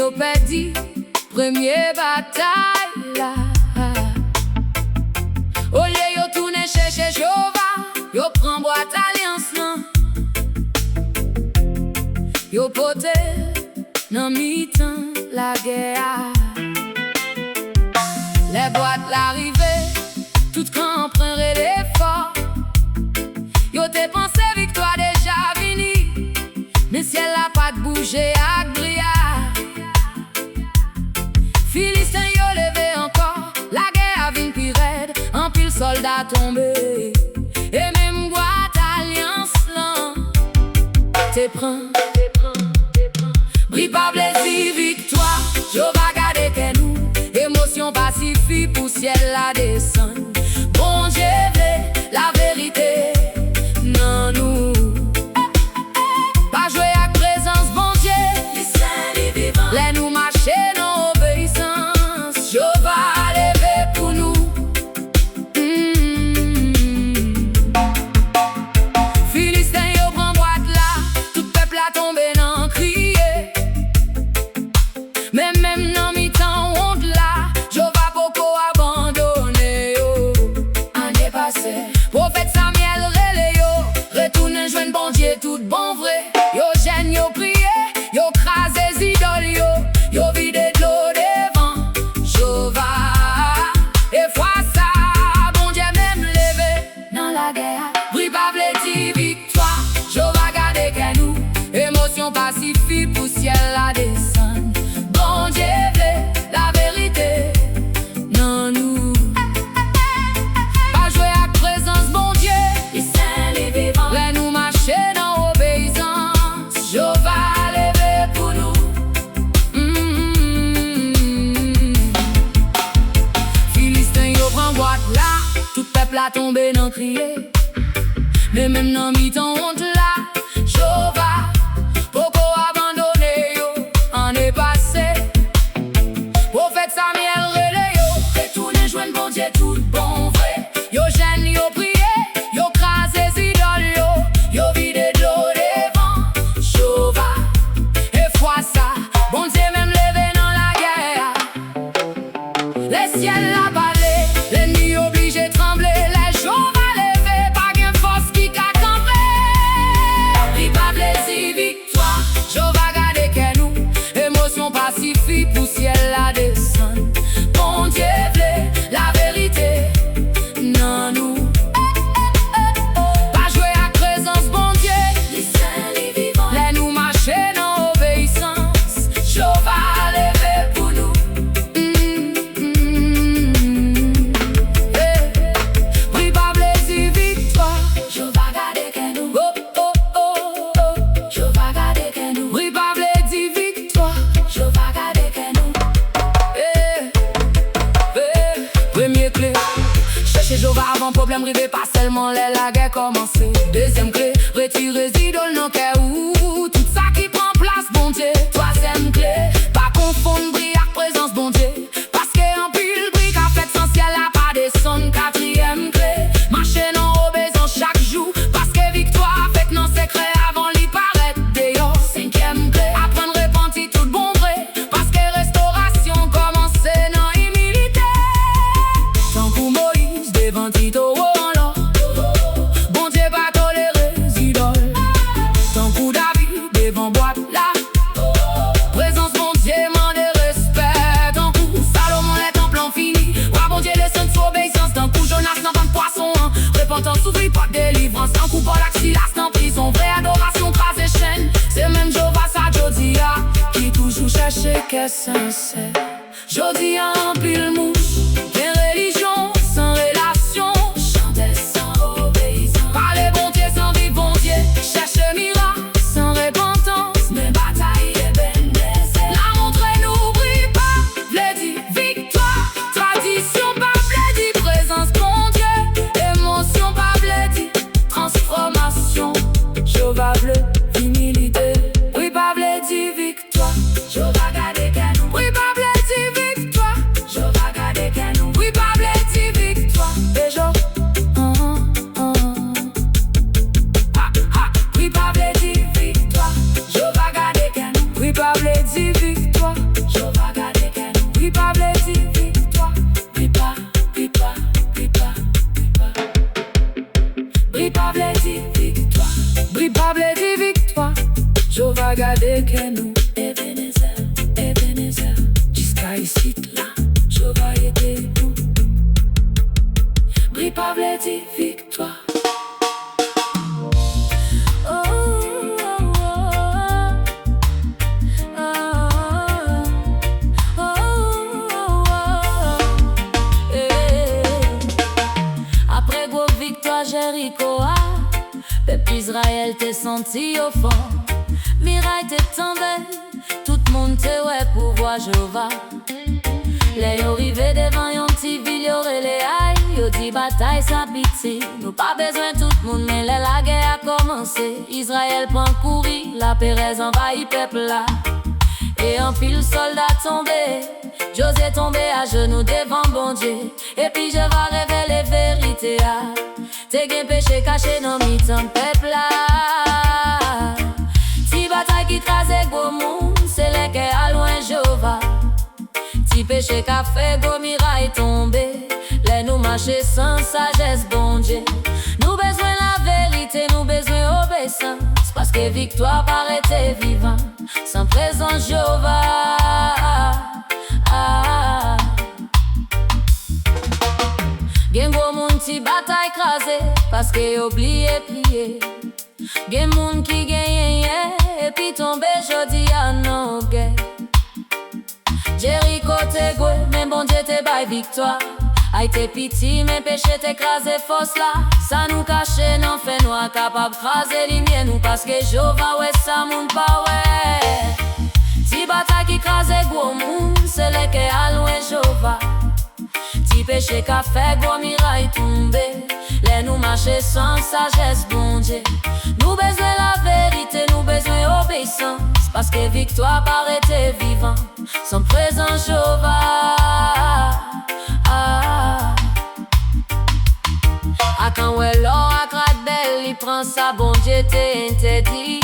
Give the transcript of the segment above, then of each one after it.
yo perdu premier bataille là. Au lieu yo tourne chercher Jova, yo prend boîte alliance là. Yo pote nan mi-temps la guerre. Les boîtes l'arrivée, tout camp prend l'effort. Yo te pensé victoire déjà vini, mais ciel a pas de bouger à briller. Philistin yo levé encore, la guerre a vin pi raide, en pile soldat tombé. Et même boîte alliance là, te prend. Bri pa plaisir victoire, Jova gade que nous, émotion pacifie pour ciel la descend. Bon Dieu vle la vérité, non nous. Pas jouer avec présence, bon Dieu, les saints, les vivants. Les nous marcher dans obéissance, Jova levé pour nous. Philistin yo prend boîte là, tout peuple a tombé dans crier. Mais même dans mi-temps honte là, Jova poko abandonné yo. Année passée, prophète Samuel relé yo, retourne joindre bon Dieu tout bon vrai. Yo gêne, yo prié, yo crase idoles yo vide de l'eau devant Jova. Et fois ça, bon Dieu même levé dans la guerre. Bri pa vle di victoire, Jova gade que nous, émotion pacifie pour ciel la descend. Bon Dieu vle la vérité, non nous. Pas jouer avec présence, bon Dieu, les saints, les vivants. Les nous marcher dans obéissance, Jova levé pour nous. Philistin yo prend boîte là, tout peuple a tombé dans crier. Mais même dans mi-temps honte là, Jova poko abandonné yo. Année passée, prophète Samuel relé yo, retourne joindre bon Dieu tout bon vrai. Yo gêne, yo prié, yo crase idoles yo vide de l'eau devant Jova. Et fois ça, bon Dieu même levé dans la guerre. Les ciels la balé, l'ennemi obligé trembler. Les Jova levé, pas gain force qui ka camper. Bri pa plaisir victoire, Jova gade que nous, émotion pacifie pour ciel la descend. Bon Dieu vle la vérité, non nous. Pas jouer avec présence, bon Dieu, les saints, les vivants. Les nous marcher dans obéissance, Jova levé pour nous. Bri pa plaisir victoire, Jova gade que nous. Jova gade que nous. Bri pa plaisir victoire, Jova gade que nous. Premier clé, chercher Jova avant problème rivé, pas seulement la guerre commencé. Deuxième clé, retirer idoles dans cœur ou tout ça qui prend place, bon Dieu. Troisième clé, pas confondre bri avec présence, bon Dieu. Parce que en pile bri qu'a fait sans ciel a pas descendre. Quatrième clé, marcher dans obéissance chaque jour. Parce que victoire fait non secret avant l'y paraître dehors. Cinquième clé, apprendre repentir tout bon vrai. Parce que restauration commence dans humilité. Tant pour Moïse devant Tito en l'or, bon Dieu pas tolérer idoles. Tant pour David devant boîte là, présence bon Dieu mande respect. Tant pour Salomon les temples ont fini, roi bon Dieu descend sous obéissance. Tant pour Jonas dans vent poisson, repentance ouvrit pas de délivrance. Tant pour Paul Silas dans prison, vraie adoration crase chaîne. C'est même Jova sa Jodia qui toujours cherche que sincère. Jodia en pile mouche, bien religion sans relation, chanter sans obéissance. Parler bon Dieu sans vivre bon Dieu, cherche miracle sans repentance. Mais bataille est ben nécessaire. La montre n'oublie pas, vle di victoire. Tradition pas vle di présence bon Dieu. Émotion pas vle di transformation. Jova vle humilité. Oui pas vle di victoire, Jova gade que nous. Oui pas vle Bri pa vle di victoire, bri pa vle di victoire. Jo va gade que nous Ebenezer, jusqu'à ici là, jo va aider nous. Bri pa vle di victoire. Jéricho, peuple Israël t'es senti au fond. Miraille t'es tombé, tout le monde te ouais pour voir Jéhovah. Les yo rivé devant yon petit ville, yo relé aïe. Yo dit bataille sa pitié, nous pas besoin tout le monde, mais la guerre a commencé. Israël prend courir, la Pérez envahit peuple là. Et un pile soldat tombé, José tombé à genoux devant bon Dieu. Et puis je vais révéler vérité. T'es gen péché caché dans mi-temps peuple là. Ti bataille qui crase gros monde, c'est les qui à loin Jéhovah. Ti péché qu'a fait gros miraille tombé. Les nous marcher sans sagesse bon Dieu. Nous besoin la vérité, nous besoin obéissance. Parce que victoire paraît vivant sans présence Jéhovah. Gen gros moun ti bataille crasé parce que oublié prier. Gen moun qui gagne et puis tombe jodi à non gay. Jéricho te gwe, mais bon Dieu te baille victoire. Aïe t'es piti, mais péché t'écrasé fausse là. Ça nous cache, non fait noir capable craser lumière nous parce que Jéhovah ouais ça moun pas ouais. Si bataille qui crase gros moun, c'est les qui à loin Jéhovah. Si péché qu'a fait gros miraille tombé, les nous marcher sans sagesse bon Dieu. Nous besoin la vérité, nous besoin obéissance. Parce que victoire paraît vivant sans présence Jéhovah. A quand ouais l'or a craque belle, il prend ça bon Dieu t'es interdit.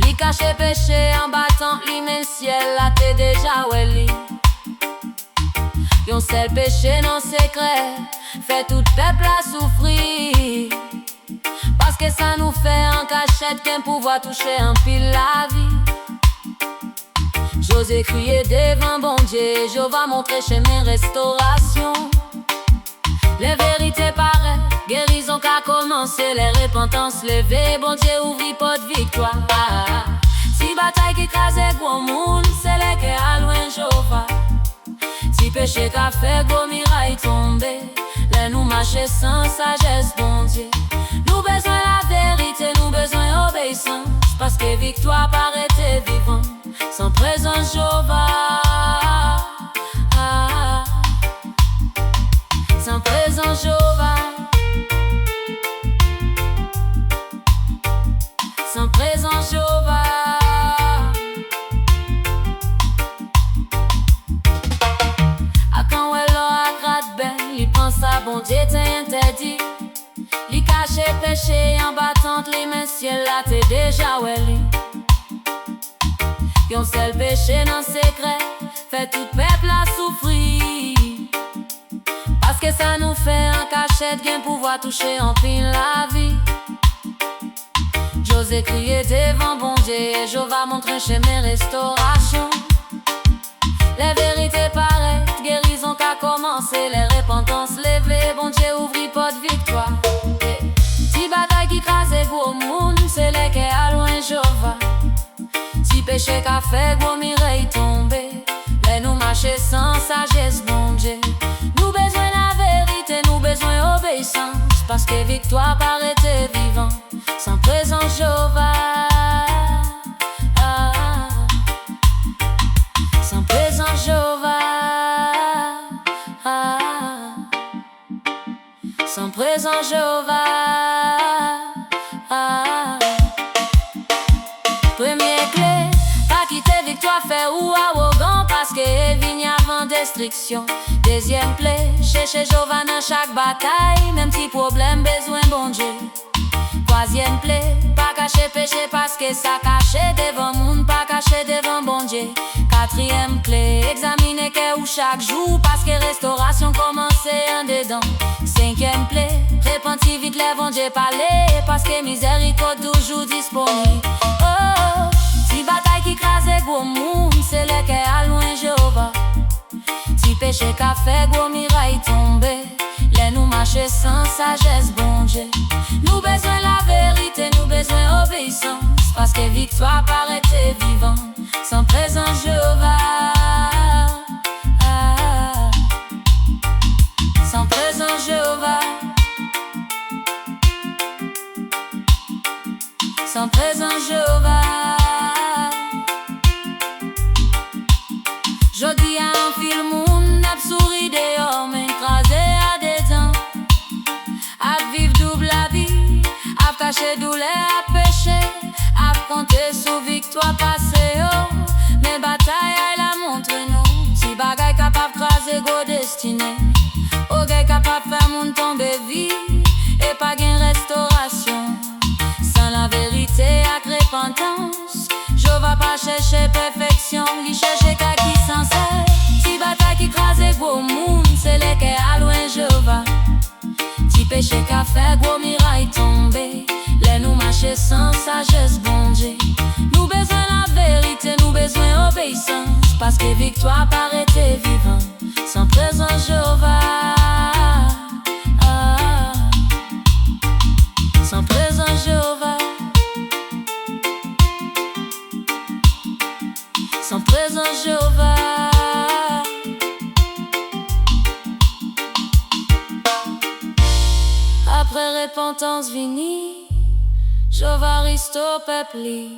Li cache péché en battant li men ciel là t'es déjà ouais li. Yon seul péché non secret fait tout peuple à souffrir. Parce que ça nous fait en cachette qu'un pouvoir toucher en pile la vie. J'ose crier devant bon Dieu, je vais montrer chemin restauration. Les vérités paraissent, guérison qu'a commencé, les repentances levées, bon Dieu ouvrit porte victoire. Si bataille qui crase gros monde, c'est les qui à loin Jéhovah. Si péché qu'a fait gros miraille tombé, les nous marcher sans sagesse bon Dieu. Nous besoin la vérité, nous besoin obéissance. Parce que victoire paraît vivant sans présence Jéhovah. Sans présence Jéhovah. Sans présence Jéhovah. A quand elle a grade belle, il pense à bon Dieu t'es interdit. Li cache péché en battant les mains ciel là t'es déjà welli. Yon seul péché non secret fait tout peuple à souffrir. Parce que ça nous fait en cachette gain pouvoir toucher en pile la vie. J'ose crier devant bon Dieu et je vais montrer chemin restauration. Les vérités paraissent, guérison qu'a commencé, les repentances levées, bon Dieu ouvrit porte victoire. Si bataille qui crase gros monde, c'est les qui à loin Jéhovah. Si péché qu'a fait gros miraille tombé, les nous marcher sans sagesse bon Dieu. Nous besoin la vérité, nous besoin obéissance. Parce que victoire paraît vivant sans présence Jéhovah. Sans présence Jéhovah. Sans présence Jéhovah. Première clé, pas quitter victoire, faire ou arrogant parce que vigne avant destruction. Deuxième clé, chercher Jéhovah dans chaque bataille, même si problème besoin bon Dieu. Troisième clé, pas cacher péché parce que ça caché devant monde, pas caché devant bon Dieu. Quatrième clé, examiner que ou chaque jour parce que restauration commence en dedans. Cinquième clé, repenti vite les bon Dieu parler, parce que miséricorde toujours disponible. Oh, si bataille qui crase gros moun, c'est le que a loin Jéhovah. Si péché qu'a fait gros miraille tomber, les nous marcher sans sagesse bon Dieu. Nous besoin la vérité, nous besoin obéissance, parce que victoire paraît vivant sans présence Jéhovah. Sans présence Jéhovah. Sans présence Jéhovah. Jodi a un fil moun ap souri dehors, mais écrasé à des dents. Ap viv double la vie, ap caché douleur, ap péché, ap compter sous victoire passée. Oh, mais bataille elle a montré nous, si bagay capable craser go destiné. O gay capable faire moun tomber vie, et pas gain restauration. Sans la vérité ak repentance, je vais pas chercher perfection, qui cherche qui sincère. Si bataille qui crase gros moun, c'est les que a loin Jéhovah. Si péché qu'a fait gros miraille tomber, les nous marcher sans sagesse bon Dieu. Nous besoin la vérité, nous besoin obéissance, parce que victoire paraît vivant sans présence Jéhovah. Sans présence Jéhovah. Sans présence Jéhovah. Après repentance vini, Jéhovah restaure peuple.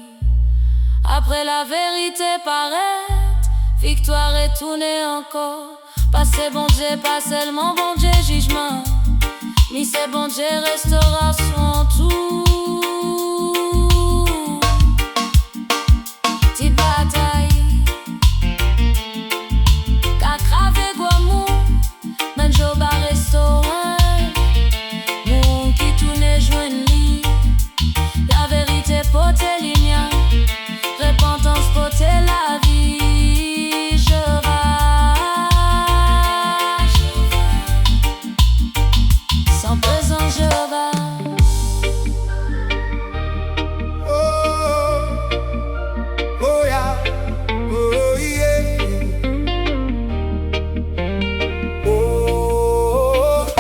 Après la vérité paraît, victoire est tournée encore. Passé bon Dieu, pas seulement bon Dieu jugement, mais c'est bon Dieu restauration tout. Petite bataille qu'a cravé Guamou, men Joba restaurant moun qui tourne joine li. La vérité pote ligna, repentance pote la vie. Sans présence Jéhovah. Oh, oh yeah, oh yeah. Oh, oh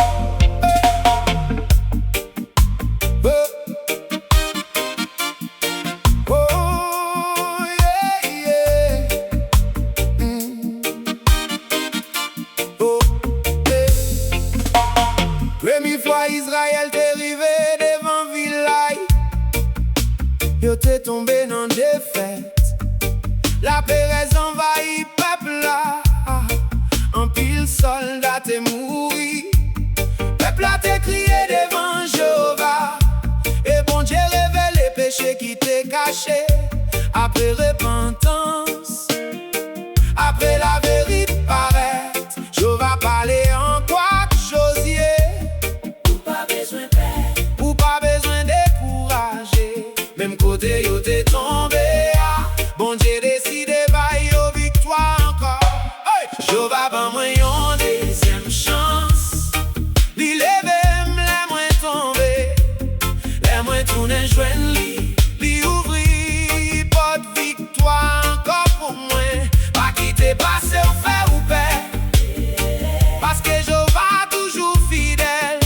yeah, yeah. Oh, première fois Israël t'est arrivé devant Villay, yo t'es tombé dans défaite. La pérez envahit peuple là, en pile soldat t'est mouri. Peuple là t'est crié devant Jéhovah, et bon Dieu révèle les péchés qui t'est cachés. Après repentance, après la vérité paraître, Jéhovah parler en quoi Josué. Ou pas besoin décourager, même côté yo t'es tombé, bon Dieu décide bail yo victoire encore. Hey! Jéhovah ban moi yon deuxième chance, li leve les moins tombé, les moins tourne joine li ouvri porte victoire encore pour moi. Pas quitter passer ou faire ou paix, parce que Jéhovah toujours fidèle.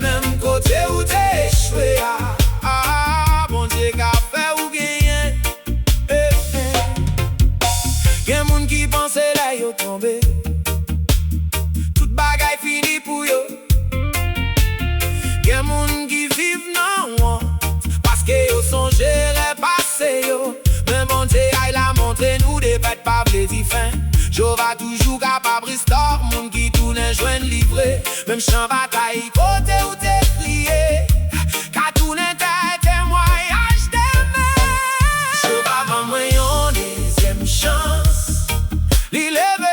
Même côté où t'es échoué, bon Dieu qu'a fait ou gagné. Y'a moun qui pense là yo tombé, tout bagaille fini pour yo. Y'a moun qui vive non honte, parce que yo songe repasser yo. Mais bon Dieu aille la montrer nous des bêtes pas plaisir fin. Jéhovah toujours capable restore moun qui tourne joine livré. Même champ bataille côté où t'es crié, qu'a tourne tête témoignage d'aimer. Jéhovah ban moi yon deuxième chance, li leve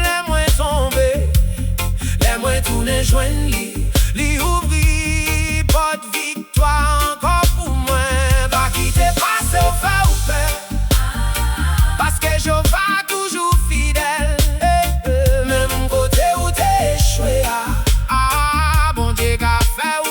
les moins tombés, les moins tourne joine li ouvri porte victoire encore pour moi. Pas quitter passer au fait ou fait, parce que Jéhovah toujours fidèle. Même côté où t'es échoué, bon Dieu qu'a fait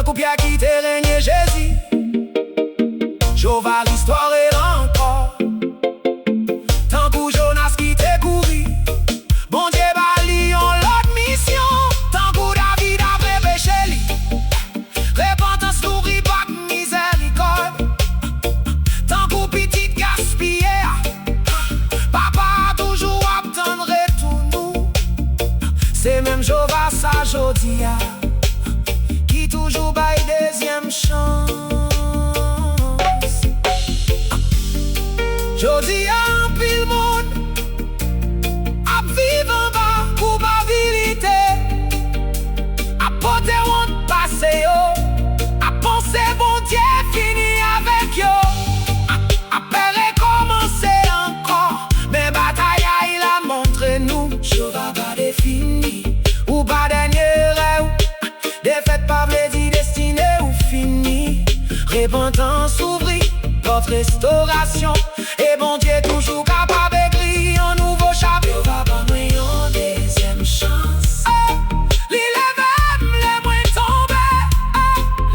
tant qu'on Pierre qui t'est régné Jésus, Jova restaurer encore. Tant qu'on Jonas qui t'est couru, bon Dieu bali en l'autre mission. Tant qu'on David après péché li, repentance sourit pas miséricorde. Tant qu'on petite gaspillé, papa toujours attendre tout nous. C'est même Jova ça jodia, qui toujours baille deuxième chance. Jodi en pile monde a vivre en bas culpabilité, a porter honte passé yo, a penser bon Dieu fini avec yo, a peur commencer encore, mais bataille il a montré nous. Jova pas défini ou pas dernier rêve, défaite pas bledi destiné ou fini, repentance ouvri votre restauration. Et bon Dieu toujours capable d'écrire un nouveau chapitre. Va pas moins en deuxième chance. Li lève, les moins tombés,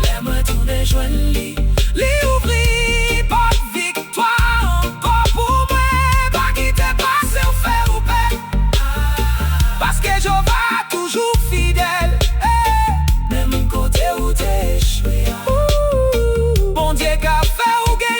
les moins tournés joignent li. Li ouvri pas de victoire encore pour moi. Pas quitter passer ou faire ou paix. Parce que Jova toujours fidèle. Même côté où t'es échoué. Bon Dieu qu'a fait ou gagné.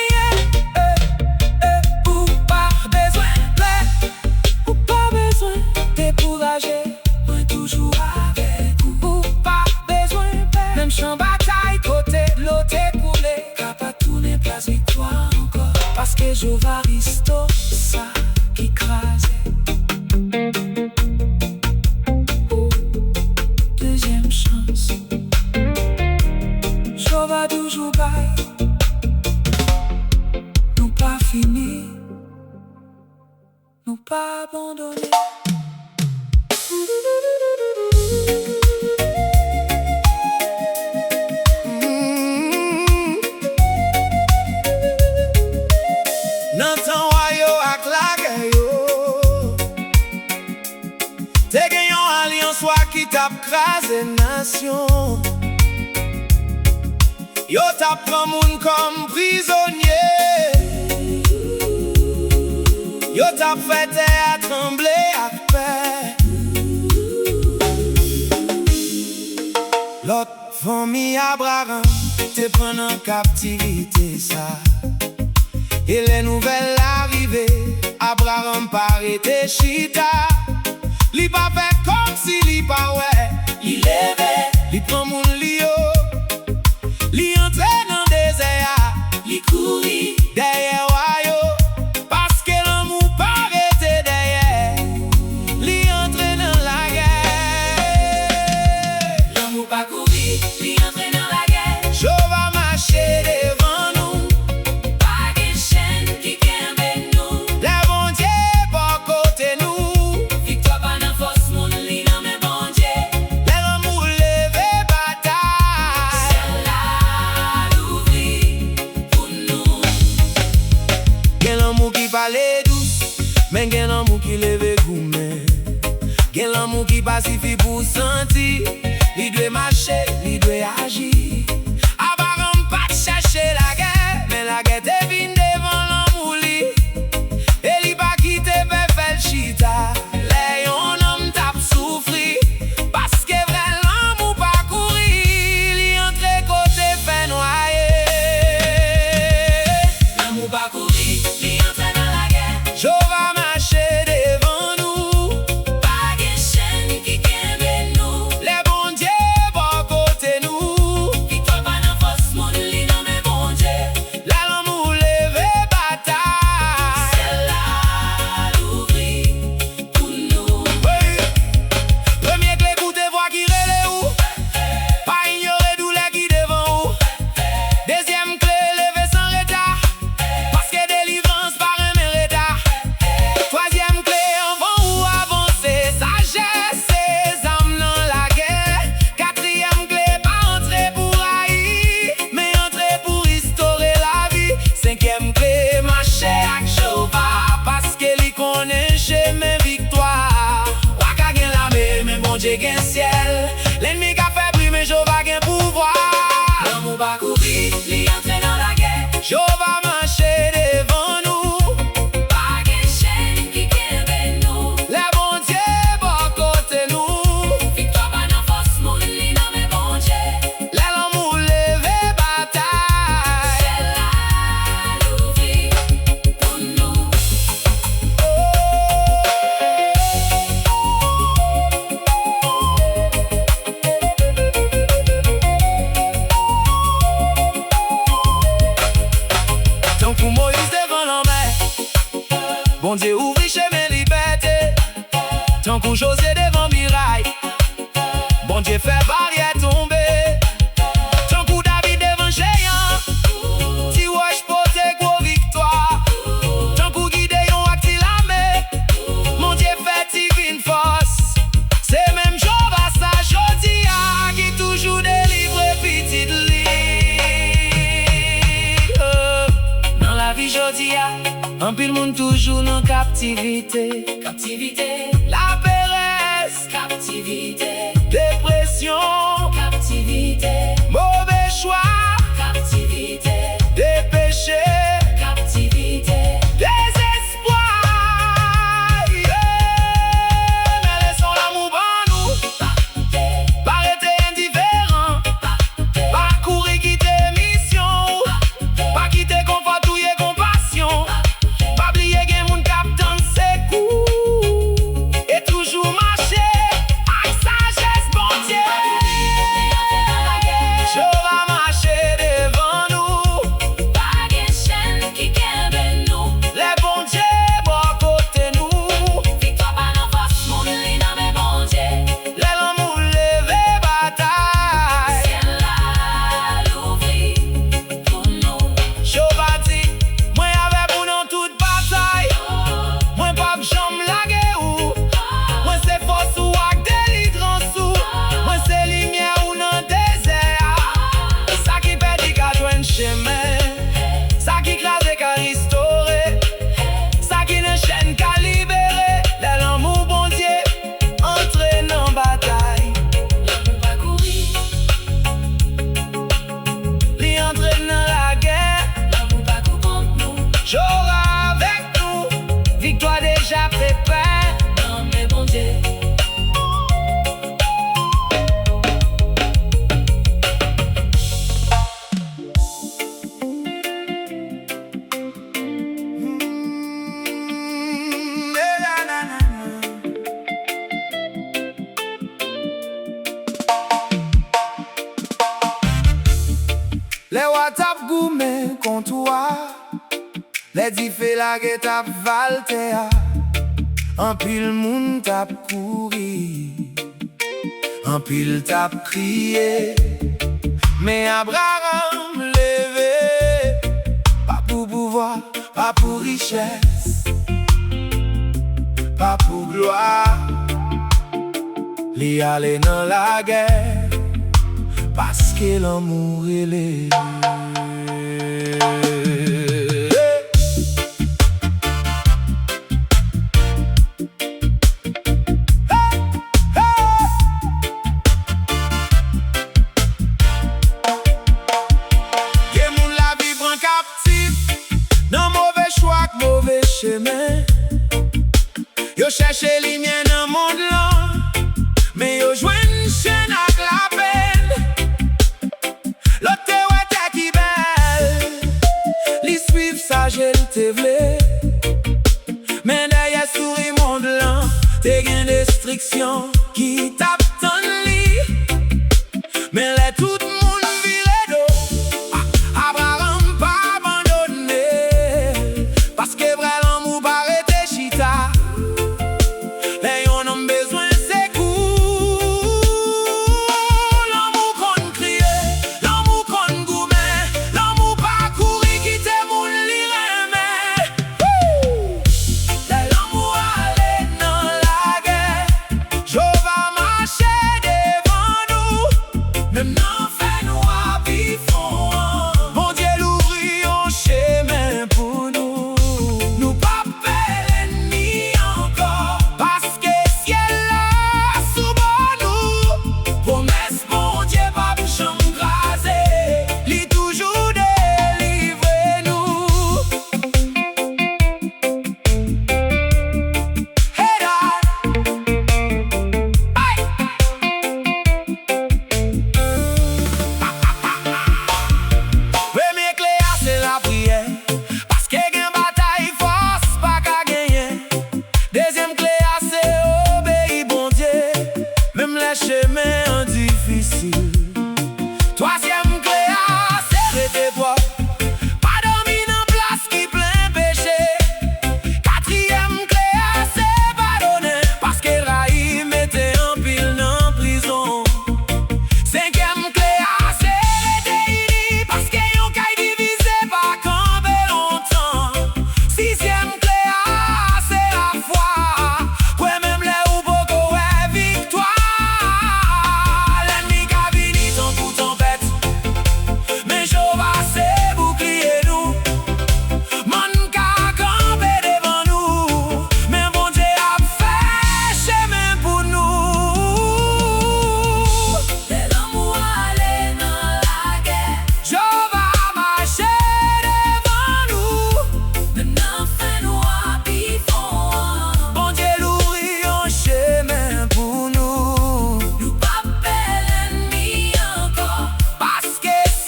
Ou pas besoin de ou pas besoin de décourager. Moi toujours avec ou pas besoin de même champ bataille côté de l'autre coulé. Capable tourner place victoire encore. Parce que Jova restaure ça qui crase. Deuxième chance. Jova toujours bail. Nous pas fini, nous pas abandonner. Nantan wayo ak lage yo, te genyon alliance wa qui tap krasé nation. Yo tap pran moun comme prisonnier. Yo tap fait à trembler à paix. L'autre famille Abraham te prend en captivité ça. Et les nouvelles arrivées, Abraham paraît chita. Li pa fait comme si li pa ouais. Li leve, li prend moun li yo. Li entre dans désert, li couri derrière wayo. Parce que l'amour paraît derrière, li entre dans la guerre. L'amour pas couri, li entre dans la guerre. Jova marcher devant nous, pas de chaîne qui kembe nous. Le bon Dieu pas côté nous, victoire pas dans force moun li nan men bon Dieu. L'amour levé bataille, celle-là l'ouvri pour nous. Gen l'amour qui parle douce, mais gen l'amour qui lève gourmet. Gen l'amour qui pacifie pour sentir, li doit marcher, li doit agir. Abraham pas chercher la guerre, mais la guerre devine devant l'amour li. Et li pas quitter faire chita, les yon homme tap souffri. Parce que vrai l'amour pas courir, li entre côté fait noyer. L'amour pas courir, li entre dans la guerre. Jova marcher devant nous, pas de chaîne qui kembe nous. Les bon Dieu pas côté nous, victoire pas dans force moun li nan men bon Dieu. L'amour levé bataille, celle-là l'ouvri pour nous. Premier clé écoute voix qui relè ou, pas ignorer douleur qui devant ou. Deuxième clé lever sans retard, parce que délivrance par un retard. Troisième clé avant ou avancer, sagesse ses âmes dans la guerre. Quatrième clé pas entrer pour haïr, mais entrer pour restaurer la vie. Cinquième clé marcher avec Jova, parce que li connaît chemin victoire. Waka gen la mer, mais bon Dieu gen ciel. L'ennemi qu'a fait bruit, mais Jova gen pouvoir. Un pile monde toujours dans captivité. Captivité, La paresse, captivité, dépression, captivité, mauvais choix, captivité, des péchés, captivité, désespoir. Yeah. Mais laissons l'amour en nous, pas rester indifférent, pas courir quitter mission, pas quitter confort, touyer compassion, pas oublier que moun kap dans ses coups, et toujours marcher avec sagesse, bon Dieu. Je vais marcher devant nous, pas de chaîne qui kembe nous. les bons dieux bon côté nous, Victoire par la force, mon lit dans mes bons dieux. les l'amour lever bataille. Ciel là l'ouvrir pour nous. Je vais dire, moi avec vous dans toute bataille, moi pas j'aime la guerre ou, moi c'est force ou ak délivrance ou, moi c'est lumière ou dans désert. Ça qui perdit qu'à joindre chemin, ça qui crase qu'à restaurer, ça qui ne chaîne qu'à libérer. L'amour bon Dieu entraîne en bataille, L'amour va courir, lui entraîne dans la guerre. l'amour va courir contre nous. J'aurai avec nous, victoire déjà préparée. Dans mes bons dieux. Les WhatsApp gourmet comptoir, les diffé la guet tap valtea, un pile moun tap couri, un pile tap crié, mais Abraham levé, pas pour pouvoir, pas pour richesse, pas pour gloire, li aller dans la guerre, parce que l'amour il est. Que moun la vie prend captif, dans mauvais choix, mauvais chemin. Yo cherche lumière dans le monde là, mais yo joine chaîne avec la peine. L'autre te ouais qui belle, li suivre ça je te vle. Mais derrière souris monde là, te gain destruction qui tape ton lit. Mais là tout le monde vire d'eau, Abraham pas abandonné, parce que vrai l'amour pas arrêté chita. Les yon ont besoin c'est cool. L'amour qu'on crie, l'amour qu'on gourmet, l'amour pas courir quitter moun li remet. L'amour aller dans la guerre,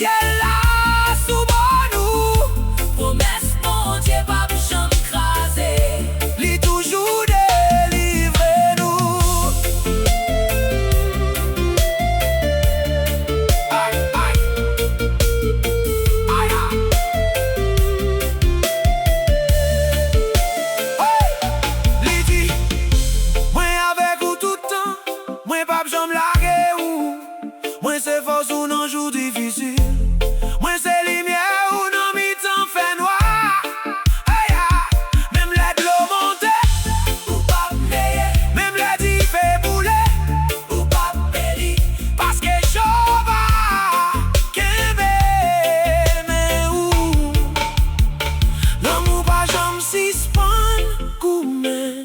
ciel là sous nous. Promesse mon Dieu pas jamais crasé. Li toujours délivrer nous. Aïe, aïe. Aïe, aïe. Hey! Li dit, moi avec vous tout le temps, moi pas j'aime larguer ou. Moi c'est force ou non jour difficile. Moi c'est lumière ou non mi-temps fait noir. Aïe, aïe. Même les de l'eau monter ou pas payer. Même les d'y fait bouler ou pas payer. Parce que Jova kembe mais ou. L'amour pas jamais suspend gourmet.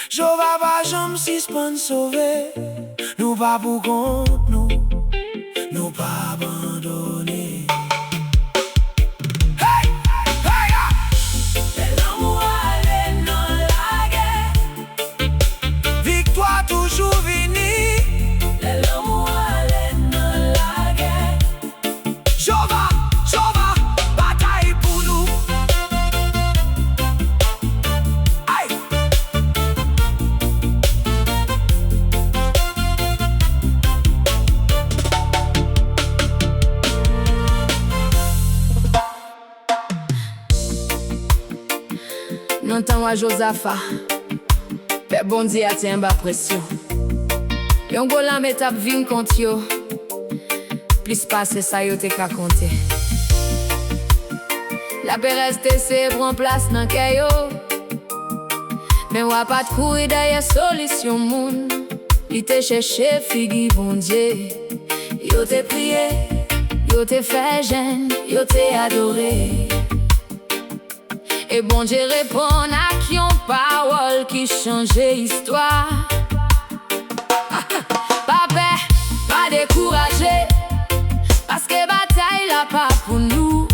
Jova pas jamais suspend sauver. Nous pas pour compte nous pas abandonner. Hey, hey, L'amour allait dans la guerre. victoire toujours finie. L'amour allait dans la guerre. Jova, bataille pour nous. Aïe. Non tan wa Josaphat, pe bon Dieu a tien ba pression. Yon go la met ap vin kont yo, plus pase sa yo te ka konte. La pe reste se pran plas nan ke yo, men wap pat kouri daye solisyon moun. Li te chèche figi bon Dieu, yo te priye, yo te fè jen, yo te adoré. Et bon Dieu répond à qui ont parole qui change histoire. Papa, pas découragé, parce que bataille là pas pour nous.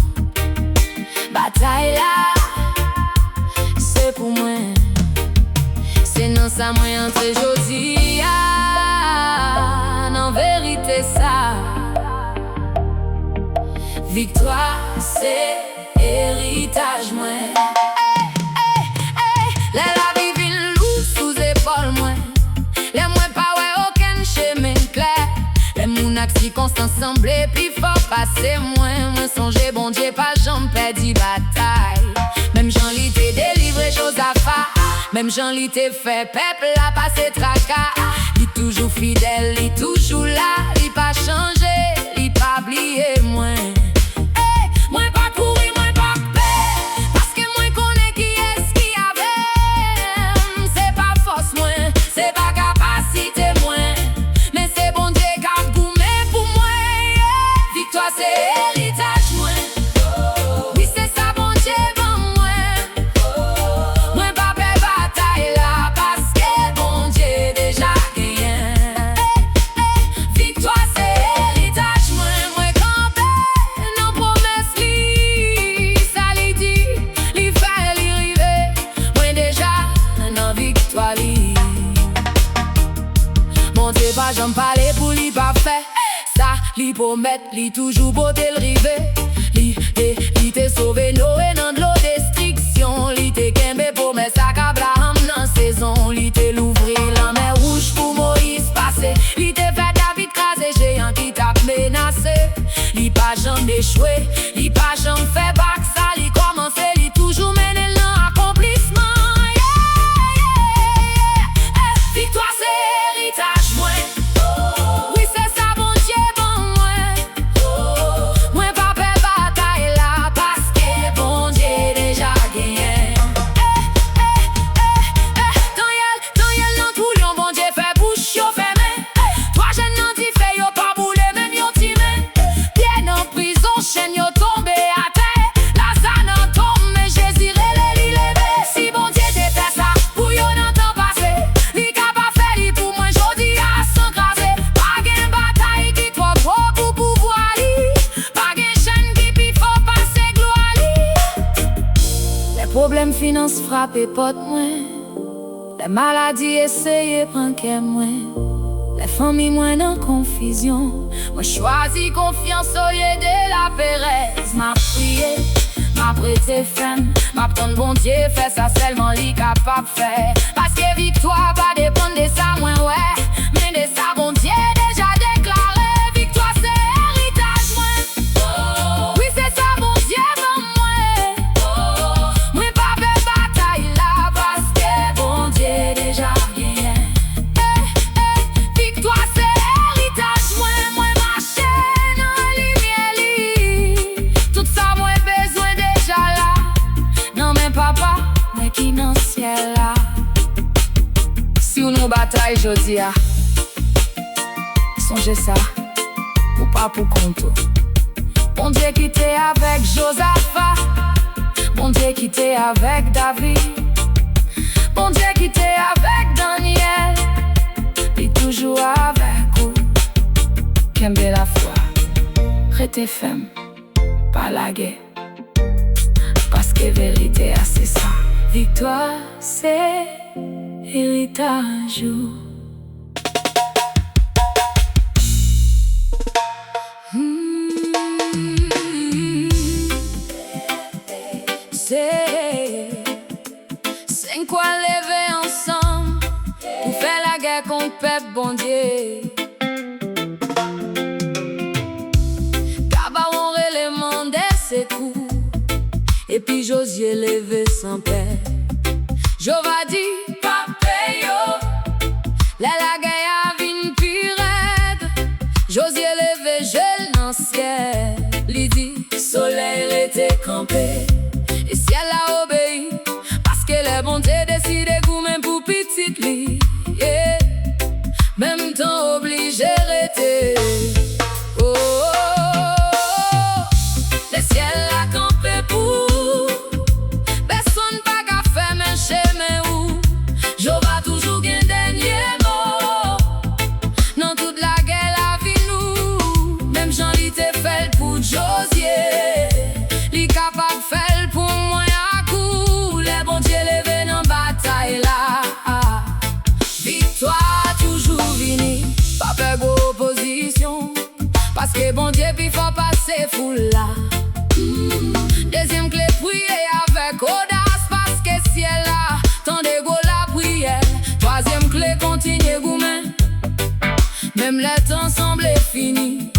Bataille là, c'est pour moi. C'est non ça moi entre jodi en vérité ça. Victoire, c'est héritage moi. Les la vie vin loup sous épaule moi. Les moi pas ouais aucun chemin clair. Les moun ak si constant semblé puis faut passer moi songer bon Dieu pas j'en perdi bataille. Même Jean li te délivré Josaphat. Même Jean li te fait peuple la passer tracas. Il toujours fidèle, il toujours là, il pas changé, il pas oublié moi. Moi pas courir, moi pas paix, parce que moi connais qui est-ce qui avait. C'est pas force moi, c'est pas capacité moi, mais c'est bon Dieu qui a goumé pour moi. Victoire c'est héritage moi. Oui c'est ça bon Dieu bon moi. Moi pas paix bataille là, parce que bon Dieu déjà gagné. Victoire c'est héritage moi. Moi campé non promesse li, ça li dit, li fait li rive. Moi déjà non victoire li. Mon Dieu pas j'en parler pour li pas fait. Ça li promet, li toujours beauté le rive. Li te sauvé Noé dans de l'eau destruction. Li te kembe pour mes sacs à Abraham dans saison. Li te l'ouvri la mer rouge pour Moïse passer. Li te fait David craser géant qui t'a menacé. Li pas jamais échoué, li pas jamais fait bac ça. Li commencé, li toujours mené l'accomplissement. Victoire c'est héritage moi. Oui c'est ça bon Dieu bon moi. Moi pas paix bataille là, parce que bon Dieu déjà gagné. Dans yel nan tout lion bon Dieu fait bouche yo fermé. Toi jeune nan di fait yo pas boule même yo timé. Bien en prison chaîne yo tombé à terre. Lazare nan tombe mais Jésus relé li levé. Si bon Dieu te fait ça pour yo nan temps passé, li ka pa fait li pour moi jodi a s'encraser. Pas gen bataille qui trop gros pour pouvoir li. Pas gen chaîne qui pi faut passer gloire li. Les problèmes finance frappé pote moi. Les maladies essayent prendre qu'à moi. Les familles moins dans confusion. Moi choisis confiance au lieu de la péresse. M'a prié, m'a prêté femme, m'a ton bon Dieu fait ça seulement li capable faire. Parce que victoire pas dépendre de ça moins ouais, mais de ça bon Dieu déjà déclaré. Victoire c'est héritage moi. Oui c'est ça bon Dieu mon moi. Moi pas de bataille là parce que bon Dieu déjà gagné. Victoire c'est héritage moi. Moi marcher dans lumière li. Tout ça moi besoin déjà là. Non mais papa, mais qui dans ciel là. Si on nous bataille jodi a, songez ça, ou pas pour compte. Bon Dieu qui t'est avec Josaphat, bon Dieu qui t'est avec David, bon Dieu qui t'est avec Daniel, et toujours avec vous. Kembe la foi, rete femme, pas la guerre, parce que vérité c'est ça. Victoire c'est héritage. C'est quoi lever ensemble pour faire la guerre contre peuple bon Dieu. Gabaron l'élément de ses coups, et puis Josué levé sans paix. Jova dit, pape yo, la guerre a vin pire. Josué levé gel dans ciel. Li dit, soleil était campé, et ciel a obéi, parce que le bon Dieu décide goumen pour petit li. Yeah. Même temps obligé rester. Oh, oh, oh. Le ciel a campé pour personne pas qu'à faire men chemin ou Jova toujours gain dernier mot. Dans toute la guerre la vie nous, même Jean li te fait pour Josué, li capable faire pour moi à coup. Les bon Dieu levé dans bataille là. Victoire toujours vini, pas peur d'opposition, parce que bon Dieu puis faut passer foule là. Deuxième clé, prier avec audace, parce que ciel là, tendez go la prière. Troisième clé, continuer goumen, même le temps semble fini.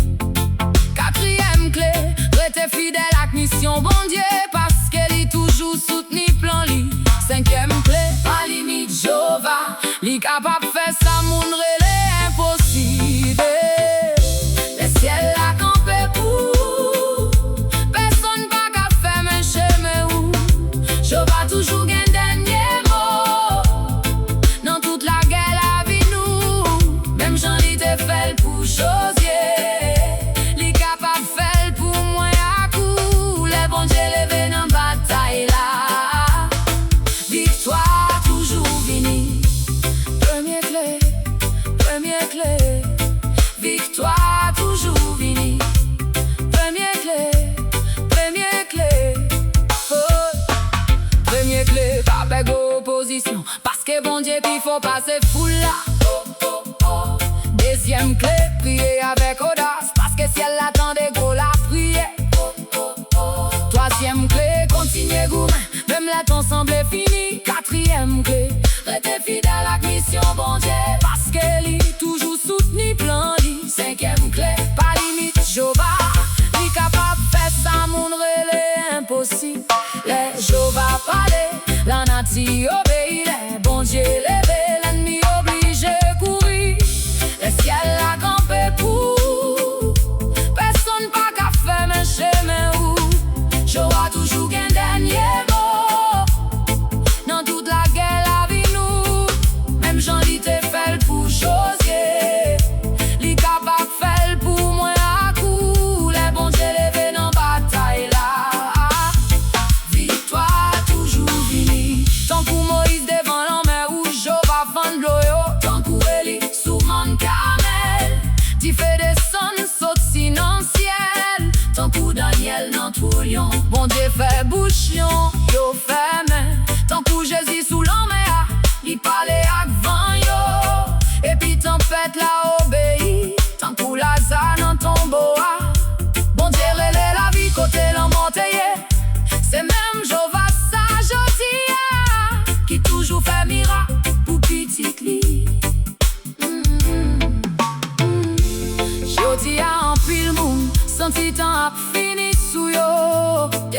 Quatrième clé, rester fidèle à la mission bon Dieu, parce qu'elle est toujours soutenu plan li. Cinquième clé, pas limite Jova, li capable faire ça moun relé impossible. Le ciel a campé pour personne pas qu'à faire men chemin ou Jova toujours gain dernier mot. Dans toute la guerre la vie nous, même Jean li te fait pour Josué, li capable faire pour moi à coup. Les bon Dieu levé dans bataille là. Victoire toujours vini. Première clé, victoire toujours vini. Première clé, oh. Première clé, pas beg opposition, parce que bon Dieu puis faut passer foule là. Oh, oh, oh. Deuxième clé, prier avec audace, parce que ciel attendait go la prière. Oh, oh, oh. Troisième clé, continuer goumen, même la temps semble fini. Quatrième clé, rester fidèle à la mission bon Dieu, parce qu'elle est toujours soutenu plan li. Cinquième clé, pas limite Jova, li capable faire ça moun relé impossible. Les Jova parler, la nati obéit. Les bon Dieu levé, l'ennemi obligé courir. Le ciel a campé pour personne pas qu'à faire men chemin ou Jova toujours gain dernier mot. Dans toute la guerre la vie nous, même Jean li te fait pour Josué, li capable faire pour moi à coup. Les bon Dieu levé dans bataille là. Victoire toujours vini. Tant pour Moïse devant la mer où Jova vend l'eau, tant pour Eli sous Mont Carmel, t'y fait descendre saute sinon ciel. Tant pour Daniel dans tout lion, bon Dieu fait bouchon, yo fait main. Tant pour Jésus sous la mer, il parlait avec vent yo, et puis tempête la obéit. Tant pour Lazare dans ton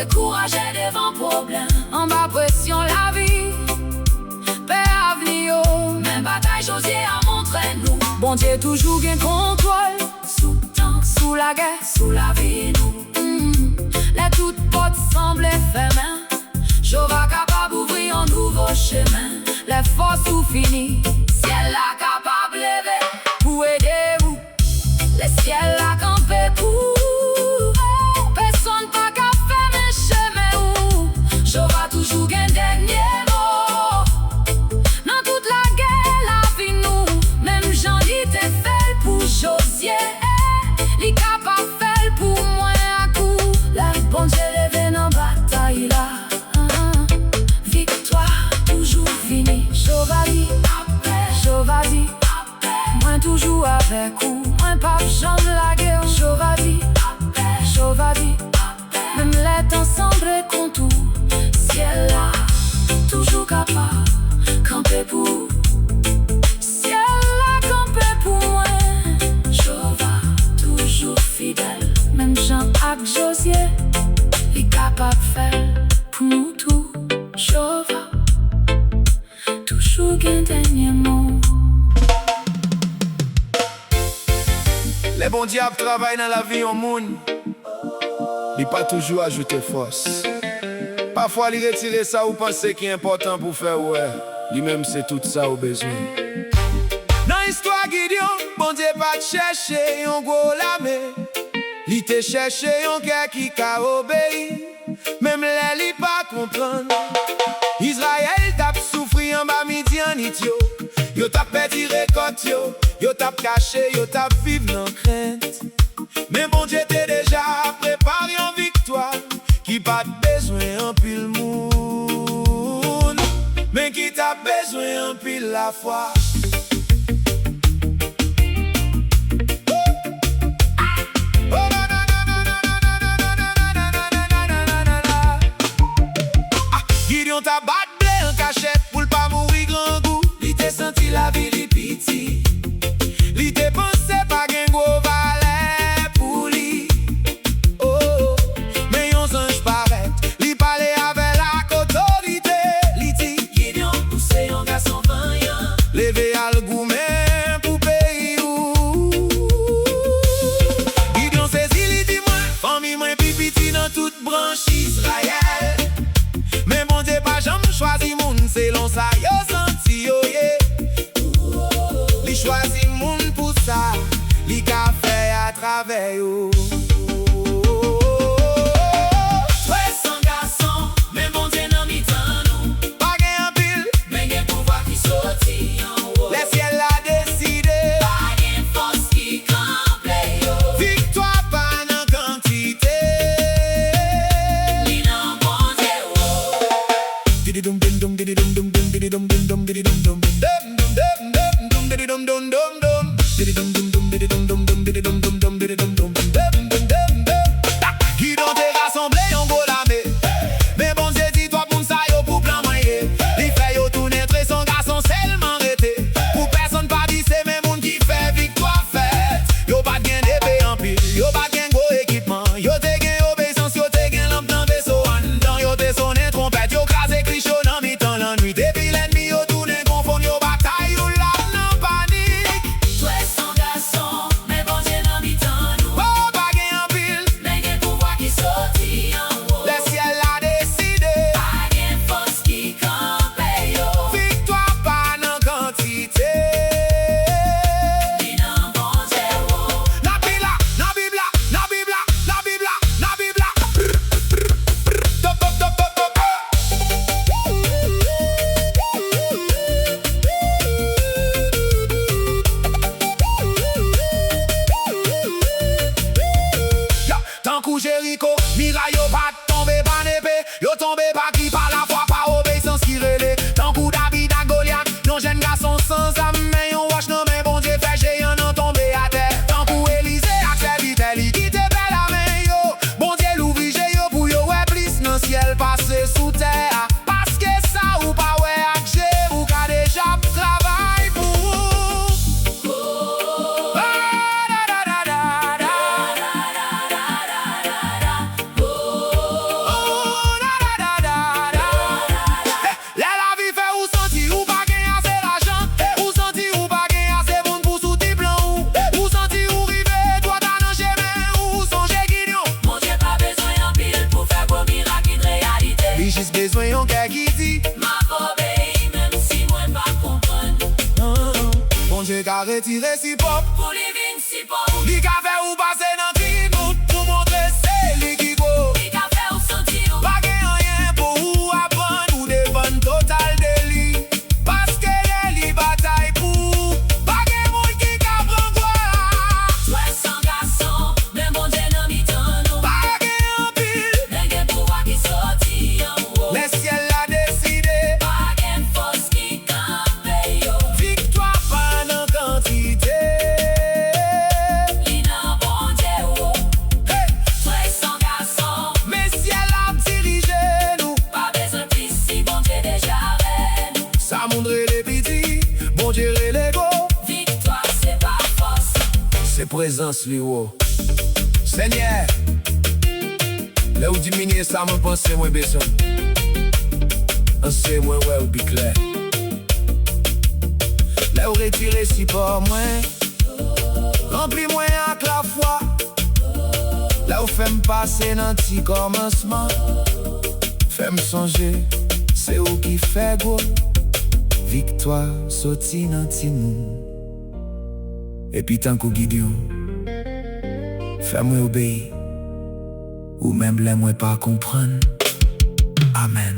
découragé devant problème. En bas pression la vie, paix avenir. Même bataille Josier a montré nous. Bon Dieu toujours gain contrôle, Sous temps, sous la guerre, sous la vie nous. les toutes portes semblent fermées. Jova capable d'ouvrir un nouveau chemin. Les forces tout fini, Ciel là capable lever. pour aider vous. Le ciel là campé pour. Personne pas qu'à faire mes chemins ou. Jova toujours gain dernier mot. Dans toute la guerre, la vie nous. Même Jean dit t'es fait pour Josier. Li capable faire pour moi à coup. La bon Dieu levé dans bataille là. Victoire toujours finie. Jovadi, Après, Jovadi, après, moi toujours avec vous. Moi pas jambe la guerre. Jovadi, après, Jovadi, après. même les temps semblent contour. Ciel là, toujours capable, camper pour. Ciel la campé pour moi. Jova, toujours fidèle. Même Jean ak Josier, Il capable faire pour nous tout. Jova, toujours gain dernier mot. Les bons diables travaillent dans la vie en monde. Il pas toujours ajouter force. Parfois, il retire ça ou penser qui est important pour faire ouais. Lui-même, c'est tout ça au besoin. Dans l'histoire Gideon, bon Dieu pas chercher un gros lame. Il te cherché un cœur qui a obéi. Même les li pas comprendre. Israël t'a souffri en bas midi en idiot. Yo t'a perdu récolte yo. Yo t'a caché, yo t'a vivre dans crainte. Mais bon Dieu t'es déjà préparé en victoire. Qui pas besoin en pile monde, mais qui t'a besoin en pile la foi. Gideon t'a bat blé en cachette pour le pas mourir grand goût. Li t'es senti la vie li piti. Li t'es pensé pas gen gros valet pour li. Oh, mais yon songe paraît. Li parle avec la autorité. Li dit Gideon poussé en garçon vaillant. levé al goumen pour pays ou. Gideon saisi li dit moi, famille moi pipiti dans toute branche Israël. Mais bon Dieu pas jamais choisi moun, c'est long ça yo senti yo yeah. Li choisi moun pour ça, li ka fait à travers yo. 300 garçons, mais mon Dieu n'a mis dans nous. Pas gen en pile, Mais gen pouvoir qui sorti en haut. le ciel a décidé. Pas gen force qui campe yo. Victoire pas nan quantité. Li nan bon Dieu oh. Dididum dum dum dididum dum dum dididum dum dum dididum dum dum dum dum dididum dum dum dum dididum dum dum dididum dum dum dididum dum dum dididum dum dum dum dum. Gideon t'es rassemblé en gros lamé. Mais bon Dieu dit toi pour ça yo pour plan moyen. Il fait yo tourner très son garçon seulement arrêté. Pour personne pas dit c'est même monde qui fait victoire faite. Yo pas de gain d'épée en pile, yo pas de gain gros équipement. Yo te gain obéissance, yo te gain lampe dans vaisseau en dedans. Yo te sonné trompette, yo crasé clichot dans mi-temps la nuit. Depuis l'ennemi yo tourné confond, yo bataille, yo la nan panique. 300 garçons, mais bon Dieu n'a mis dans nous. Oh, pas gain en pile, Mais gen pouvoir qui sorti en haut. le ciel a décidé. Pas gen force qui campe yo. Victoire pas nan quantité. Li nan bon Dieu oh. La Bibla, la Bibla, la Bibla, la Bibla, la Bibla. Top, top, top, top, top, top. Ya, tant que Jéricho, miraille yo pas tombé par l'épée. Yo tombé par qui par la foi, par obéissance qui relait. Tant que David à Goliath, non jeune garçon sans âme, mais yon wash non mais bon Dieu fait géant non tombé à terre. Tant que Élisée a servite, il quitte belle la main yo. Bon Dieu l'ouvrit yo pour yo ouais plus dans ciel passé sous terre. Parce que ça ou pas ouais ak j'ai ou ka déjà travail pour. Ah, da, da, da, da, da. Oh, retirer si pop. Pour les vignes si pauvres, Li ka fè ou pase nan tri nous pour montrer c'est li ki go. les cafés au sentier, Pa gen rien pour ou apprendre ou défendre total délit. Parce que li bataille pour. Pa gen moun ki ka pran kwa. toi sans garçon, mais mon Dieu n'a mis ton nom. Pa gen an pile. Les gars pouvoir qui sortit en haut, Le ciel a décidé. pas gain force qui campe yo. Victoire pas nan quantité. Li nan bon Dieu, oh. Hey! Toi sans garçon, Mais ciel a dirigé nous. pas besoin de si bon Dieu déjà reine. Ça mondre les petits, bon Dieu les go. Victoire c'est pas force, C'est présence li wo. Seigneur, là où diminuer ça me pense moins besoin. C'est moins ouais ou plus clair. Là où retirer si pas moins. Remplis moins avec la foi. Là où fait me passer dans petit commencement. Fait me songer, c'est où qui fait go. Victoire sorti dans ti moun. Et puis tant qu'au Gideon, fais-moi obéir. Ou même les moi pas comprendre. Amen.